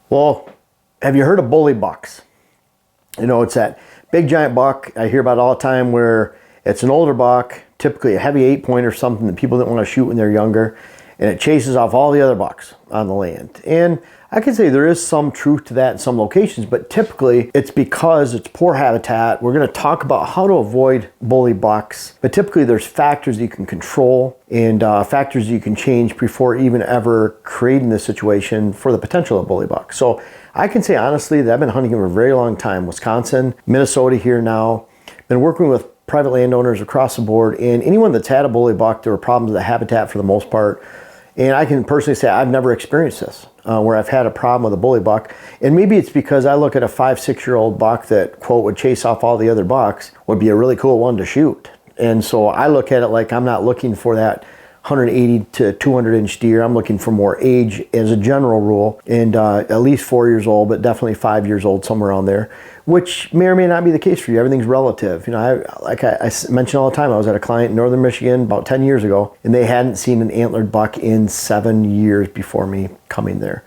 Well, have you heard of bully bucks? You know, it's that big giant buck I hear about all the time where it's an older buck, typically a heavy 8-point or something that people didn't want to shoot when they're younger, and it chases off all the other bucks on the land. And I can say there is some truth to that in some locations, but typically it's because it's poor habitat. We're going to talk about how to avoid bully bucks, but typically there's factors you can control and factors you can change before even ever creating the situation for the potential of bully bucks. So I can say honestly that I've been hunting for a very long time. Wisconsin, Minnesota here now. Been working with private landowners across the board, and anyone that's had a bully buck, there were problems with the habitat for the most part. And I can personally say I've never experienced this, where I've had a problem with a bully buck. And maybe it's because I look at a 5-6-year-old buck that, quote, would chase off all the other bucks, would be a really cool one to shoot. And so I look at it like I'm not looking for that 180 to 200 inch deer. I'm looking for more age as a general rule, and at least 4 years old, but definitely 5 years old, somewhere around there, which may or may not be the case for you. Everything's relative. You know, like I mention all the time, I was at a client in northern Michigan about 10 years ago, and they hadn't seen an antlered buck in 7 years before me coming there.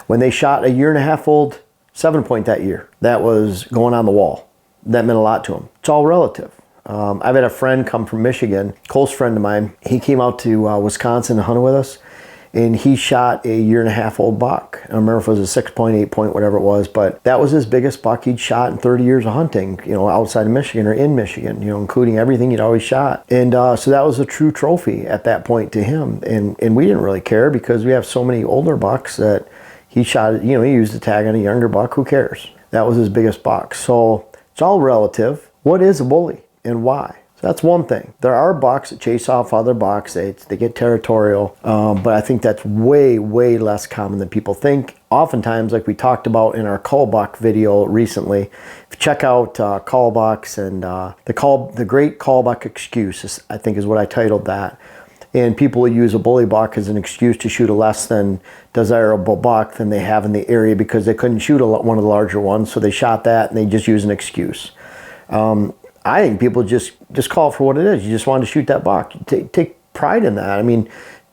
When they shot a 1.5-year-old 7-point that year, that was going on the wall. That meant a lot to them. It's all relative. I've had a friend come from Michigan, close friend of mine. He came out to Wisconsin to hunt with us, and he shot a 1.5-year-old buck. I don't remember if it was a 6-point, 8-point, whatever it was, but that was his biggest buck he'd shot in 30 years of hunting, you know, outside of Michigan or in Michigan, you know, including everything he'd always shot. And so that was a true trophy at that point to him. And we didn't really care because we have so many older bucks that he shot, you know, he used the tag on a younger buck. Who cares? That was his biggest buck. So it's all relative. What is a bully? And why? So that's one thing. There are bucks that chase off other bucks. They get territorial, but I think that's way, way less common than people think. Oftentimes, like we talked about in our call buck video recently, if you check out call bucks and the great call buck excuse, I think is what I titled that. And people will use a bully buck as an excuse to shoot a less than desirable buck than they have in the area because they couldn't shoot one of the larger ones, so they shot that and they just use an excuse. I think people just call it for what it is. You just want to shoot that buck. Take pride in that. I mean,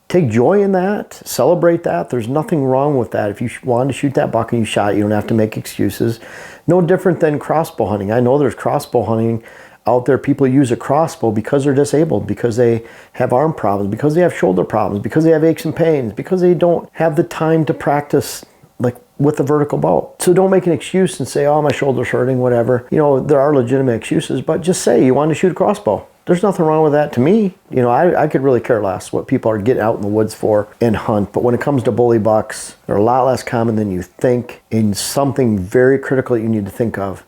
take joy in that. Celebrate that. There's nothing wrong with that. If you wanted to shoot that buck and you shot, you don't have to make excuses. No different than crossbow hunting. I know there's crossbow hunting out there. People use a crossbow because they're disabled, because they have arm problems, because they have shoulder problems, because they have aches and pains, because they don't have the time to practice like with the vertical bow. So don't make an excuse and say, oh, my shoulder's hurting, whatever. You know, there are legitimate excuses, but just say you want to shoot a crossbow. There's nothing wrong with that to me. You know, I could really care less what people are getting out in the woods for and hunt. But when it comes to bully bucks, they're a lot less common than you think. And something very critical you need to think of.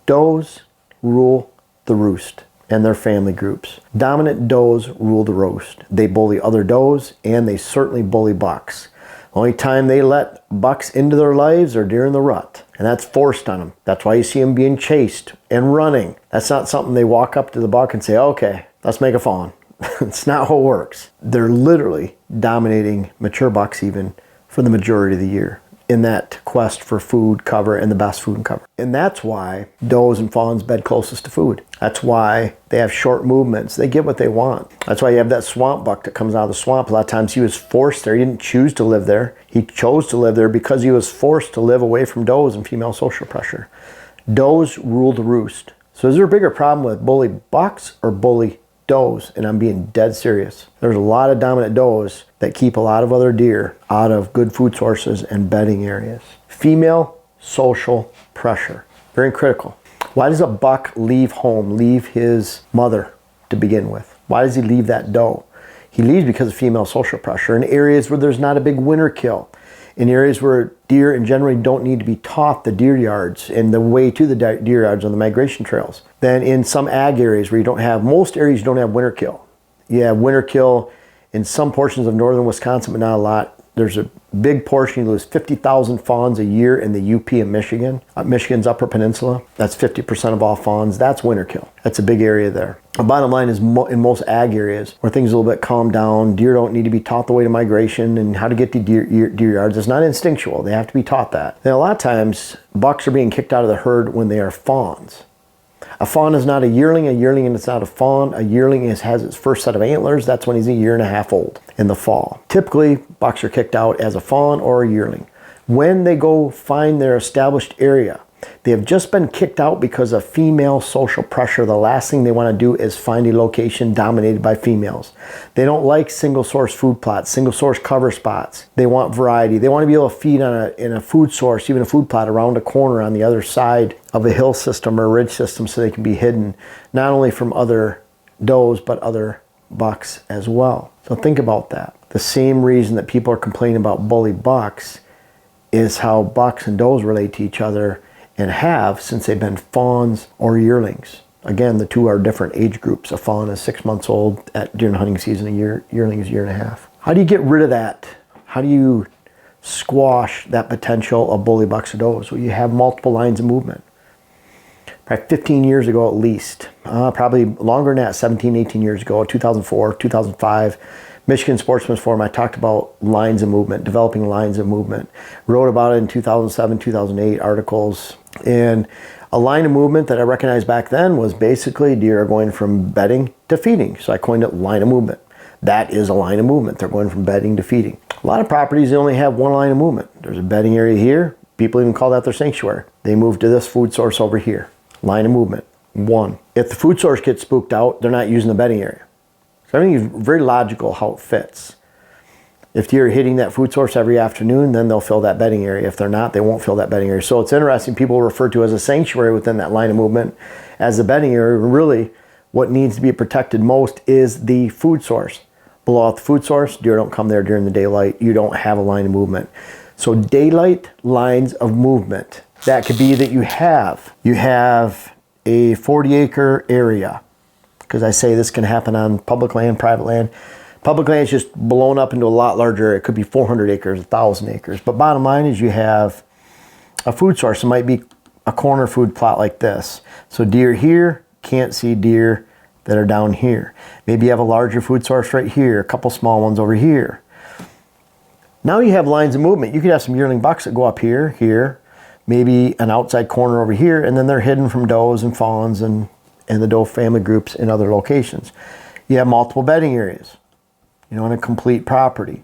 Does rule the roost and their family groups. Dominant does rule the roost. They bully other does, and they certainly bully bucks. Only time they let bucks into their lives are during the rut, and that's forced on them. That's why you see them being chased and running. That's not something they walk up to the buck and say, okay, let's make a fawn. It's not how it works. They're literally dominating mature bucks even for the majority of the year in that quest for food, cover, and the best food and cover. And that's why does and fawns bed closest to food. That's why they have short movements. They get what they want. That's why you have that swamp buck that comes out of the swamp. A lot of times he was forced there. He didn't choose to live there. He chose to live there because he was forced to live away from does and female social pressure. Does rule the roost. So is there a bigger problem with bully bucks or bully does? And I'm being dead serious. There's a lot of dominant does that keep a lot of other deer out of good food sources and bedding areas. Female social pressure, very critical. Why does a buck leave home, leave his mother to begin with? Why does he leave that doe? He leaves because of female social pressure in areas where there's not a big winter kill, in areas where deer in general don't need to be taught the deer yards and the way to the deer yards on the migration trails. Then in some ag areas where you don't have, most areas you don't have winter kill. You have winter kill in some portions of northern Wisconsin, but not a lot. There's a big portion, you lose 50,000 fawns a year in the UP of Michigan, Michigan's Upper Peninsula. That's 50% of all fawns. That's winter kill. That's a big area there. The bottom line is in most ag areas where things are a little bit calmed down, deer don't need to be taught the way to migration and how to get to deer yards. It's not instinctual. They have to be taught that. And a lot of times, bucks are being kicked out of the herd when they are fawns. A fawn is not a yearling and it's not a fawn. A yearling has its first set of antlers. That's when he's a 1.5 years old in the fall. Typically, bucks are kicked out as a fawn or a yearling. When they go find their established area, they have just been kicked out because of female social pressure. The last thing they want to do is find a location dominated by females. They don't like single source food plots, single source cover spots. They want variety. They want to be able to feed in a food source, even a food plot around a corner on the other side of a hill system or a ridge system, so they can be hidden not only from other does but other bucks as well. So think about that. The same reason that people are complaining about bully bucks is how bucks and does relate to each other, and have since they've been fawns or yearlings. Again, the two are different age groups. A fawn is 6 months old during hunting season. A yearling is 1.5 years. How do you get rid of that? How do you squash that potential of bully bucks or does? Well, you have multiple lines of movement. Probably 15 years ago at least, probably longer than that, 17, 18 years ago, 2004, 2005, Michigan Sportsman's Forum, I talked about lines of movement, developing lines of movement. Wrote about it in 2007, 2008 articles. And a line of movement that I recognized back then was basically deer are going from bedding to feeding. So I coined it line of movement. That is a line of movement. They're going from bedding to feeding. A lot of properties, they only have one line of movement. There's a bedding area here. People even call that their sanctuary. They move to this food source over here. Line of movement, one. If the food source gets spooked out, they're not using the bedding area. So everything is very logical how it fits. If deer are hitting that food source every afternoon, then they'll fill that bedding area. If they're not, they won't fill that bedding area. So it's interesting, people refer to as a sanctuary within that line of movement as the bedding area. Really, what needs to be protected most is the food source. Below out the food source, deer don't come there during the daylight. You don't have a line of movement. So daylight lines of movement. That could be that you have a 40-acre area. Because I say this can happen on public land, private land. Public land is just blown up into a lot larger area. It could be 400 acres, 1,000 acres. But bottom line is you have a food source. It might be a corner food plot like this. So deer here can't see deer that are down here. Maybe you have a larger food source right here, a couple small ones over here. Now you have lines of movement. You could have some yearling bucks that go up here, here, maybe an outside corner over here, and then they're hidden from does and fawns and the doe family groups in other locations. You have multiple bedding areas, in a complete property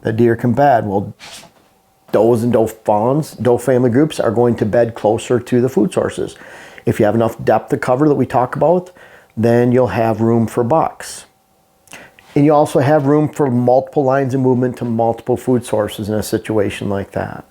that deer can bed. Well, does and doe fawns, doe family groups are going to bed closer to the food sources. If you have enough depth of cover that we talk about, then you'll have room for bucks. And you also have room for multiple lines of movement to multiple food sources in a situation like that.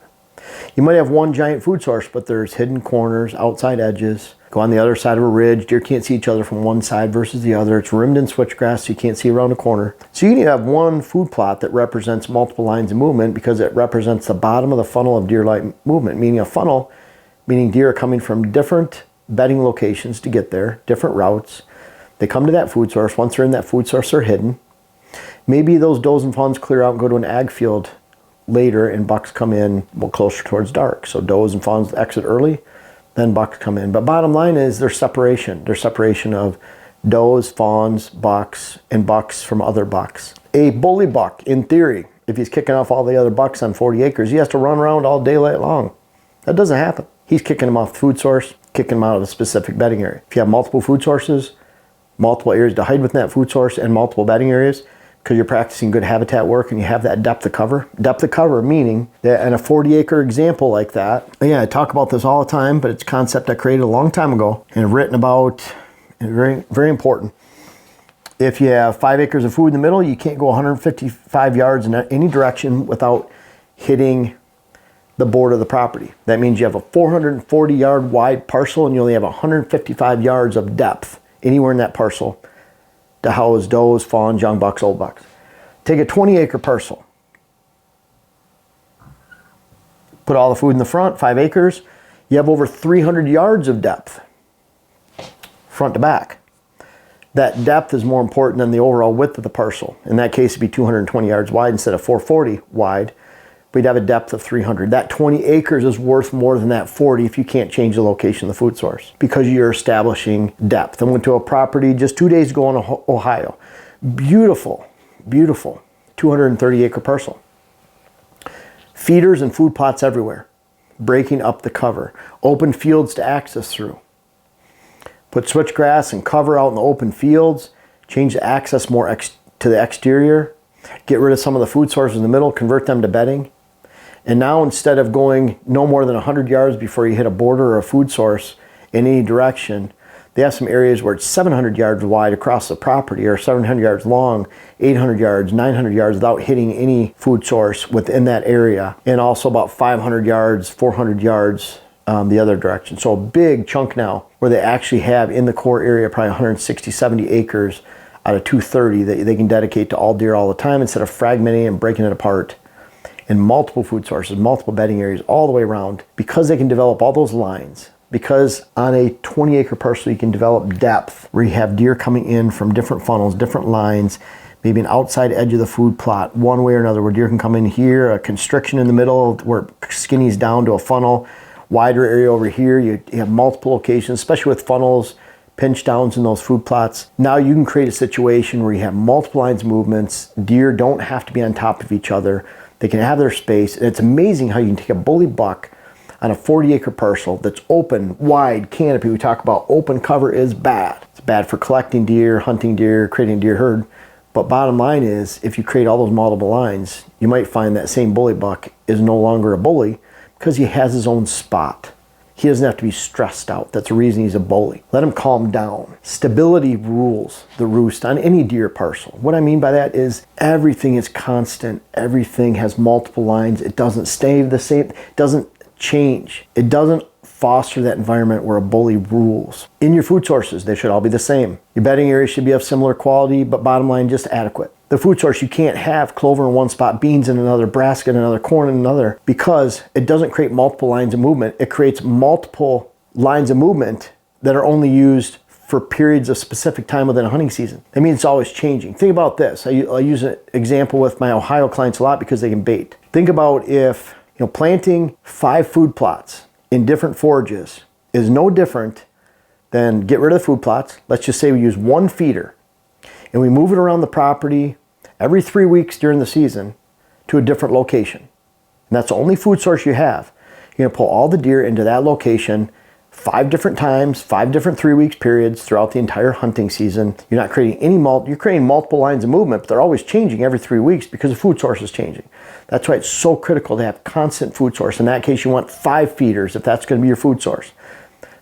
You might have one giant food source, but there's hidden corners, outside edges. Go on the other side of a ridge. Deer can't see each other from one side versus the other. It's rimmed in switchgrass, so you can't see around a corner. So you need to have one food plot that represents multiple lines of movement because it represents the bottom of the funnel of deer-like movement, meaning a funnel, meaning deer are coming from different bedding locations to get there, different routes. They come to that food source. Once they're in that food source, they're hidden. Maybe those does and fawns clear out and go to an ag field later, and bucks come in closer towards dark. So does and fawns exit early, then bucks come in. But bottom line is there's separation. There's separation of does, fawns, bucks, and bucks from other bucks. A bully buck, in theory, if he's kicking off all the other bucks on 40 acres, he has to run around all daylight long. That doesn't happen. He's kicking them off the food source, kicking them out of a specific bedding area. If you have multiple food sources, multiple areas to hide within that food source, and multiple bedding areas, because you're practicing good habitat work and you have that depth of cover. Depth of cover meaning that in a 40-acre example like that, I talk about this all the time, but it's a concept I created a long time ago and have written about, and very, very important. If you have 5 acres of food in the middle, you can't go 155 yards in any direction without hitting the border of the property. That means you have a 440-yard wide parcel and you only have 155 yards of depth anywhere in that parcel to house does, fawns, young bucks, old bucks. Take a 20-acre parcel. Put all the food in the front, 5 acres. You have over 300 yards of depth, front to back. That depth is more important than the overall width of the parcel. In that case, it'd be 220 yards wide instead of 440 wide. We'd have a depth of 300. That 20 acres is worth more than that 40 if you can't change the location of the food source because you're establishing depth. I went to a property just 2 days ago in Ohio. Beautiful, beautiful 230-acre parcel. Feeders and food plots everywhere, breaking up the cover. Open fields to access through. Put switchgrass and cover out in the open fields. Change the access more to the exterior. Get rid of some of the food sources in the middle, convert them to bedding. And now instead of going no more than 100 yards before you hit a border or a food source in any direction, they have some areas where it's 700 yards wide across the property, or 700 yards long, 800 yards, 900 yards without hitting any food source within that area. And also about 500 yards, 400 yards the other direction. So a big chunk now where they actually have in the core area probably 160, 70 acres out of 230 that they can dedicate to all deer all the time instead of fragmenting and breaking it apart in multiple food sources, multiple bedding areas all the way around, because they can develop all those lines. Because on a 20-acre parcel, you can develop depth where you have deer coming in from different funnels, different lines, maybe an outside edge of the food plot, one way or another, where deer can come in here, a constriction in the middle where it skinnies down to a funnel, wider area over here. You have multiple locations, especially with funnels, pinch downs in those food plots. Now you can create a situation where you have multiple lines of movements. Deer don't have to be on top of each other. They can have their space. And it's amazing how you can take a bully buck on a 40-acre parcel that's open, wide canopy. We talk about open cover is bad. It's bad for collecting deer, hunting deer, creating a deer herd. But bottom line is, if you create all those multiple lines, you might find that same bully buck is no longer a bully because he has his own spot. He doesn't have to be stressed out. That's the reason he's a bully. Let him calm down. Stability rules the roost on any deer parcel. What I mean by that is everything is constant. Everything has multiple lines. It doesn't stay the same. It doesn't change. It doesn't foster that environment where a bully rules. In your food sources, they should all be the same. Your bedding area should be of similar quality, but bottom line, just adequate. The food source, you can't have clover in one spot, beans in another, brassica in another, corn in another, because it doesn't create multiple lines of movement. It creates multiple lines of movement that are only used for periods of specific time within a hunting season. That means it's always changing. Think about this. I use an example with my Ohio clients a lot because they can bait. Think about if planting 5 food plots in different forages is no different than get rid of the food plots. Let's just say we use one feeder and we move it around the property every 3 weeks during the season to a different location. And that's the only food source you have. You're gonna pull all the deer into that location 5 different times, 5 different 3 weeks periods throughout the entire hunting season. You're not creating you're creating multiple lines of movement, but they're always changing every 3 weeks because the food source is changing. That's why it's so critical to have constant food source. In that case, you want 5 feeders if that's gonna be your food source.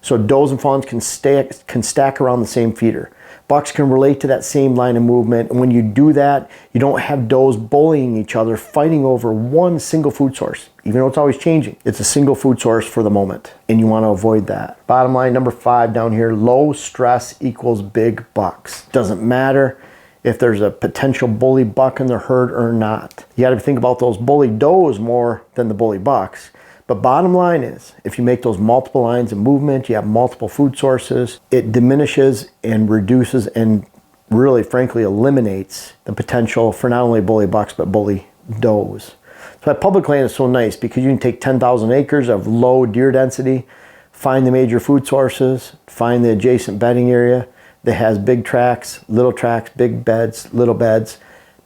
So does and fawns can stack around the same feeder. Bucks can relate to that same line of movement. And when you do that, you don't have does bullying each other, fighting over one single food source. Even though it's always changing, it's a single food source for the moment. And you want to avoid that. Bottom line, number 5 down here, low stress equals big bucks. Doesn't matter if there's a potential bully buck in the herd or not. You got to think about those bully does more than the bully bucks. But bottom line is, if you make those multiple lines of movement, you have multiple food sources, it diminishes and reduces and really, frankly, eliminates the potential for not only bully bucks, but bully does. So that public land is so nice because you can take 10,000 acres of low deer density, find the major food sources, find the adjacent bedding area that has big tracks, big beds, little beds,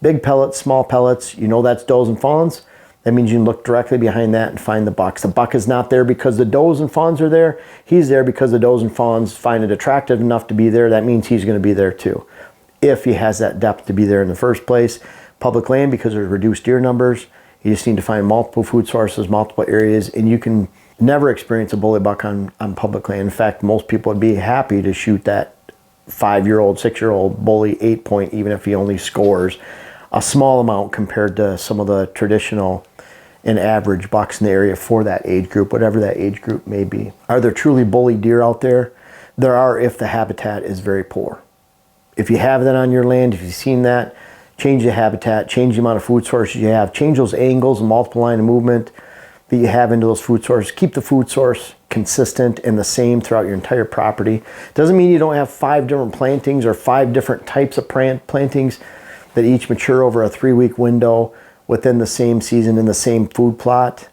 big pellets, small pellets. You know that's does and fawns. That means you can look directly behind that and find the bucks. The buck is not there because the does and fawns are there. He's there because the does and fawns find it attractive enough to be there. That means he's going to be there too, if he has that depth to be there in the first place. Public land, because there's reduced deer numbers, you just need to find multiple food sources, multiple areas, and you can never experience a bully buck on public land. In fact, most people would be happy to shoot that 5-year-old, 6-year-old bully 8-point, even if he only scores a small amount compared to some of the traditional and average bucks in the area for that age group, whatever that age group may be. Are there truly bully deer out there? There are, if the habitat is very poor. If you have that on your land, if you've seen that, change the habitat, change the amount of food sources you have, change those angles and multiple line of movement that you have into those food sources. Keep the food source consistent and the same throughout your entire property. Doesn't mean you don't have 5 different plantings or 5 different types of plantings that each mature over a 3-week window within the same season in the same food plot.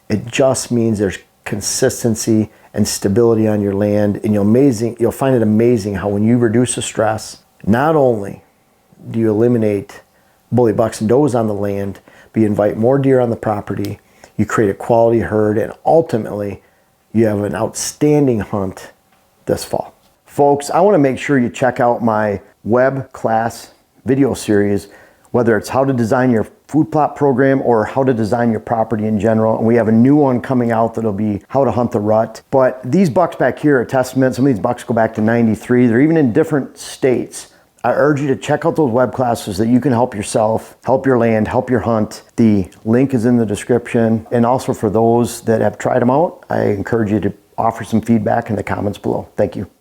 It just means there's consistency and stability on your land, and you'll find it amazing how when you reduce the stress, not only do you eliminate bully bucks and does on the land, but you invite more deer on the property, you create a quality herd, and ultimately you have an outstanding hunt this fall. Folks, I want to make sure you check out my web class video series, whether it's how to design your food plot program or how to design your property in general. And we have a new one coming out that'll be how to hunt the rut. But these bucks back here are a testament. Some of these bucks go back to 93. They're even in different states. I urge you to check out those web classes that you can help yourself, help your land, help your hunt. The link is in the description. And also for those that have tried them out, I encourage you to offer some feedback in the comments below. Thank you.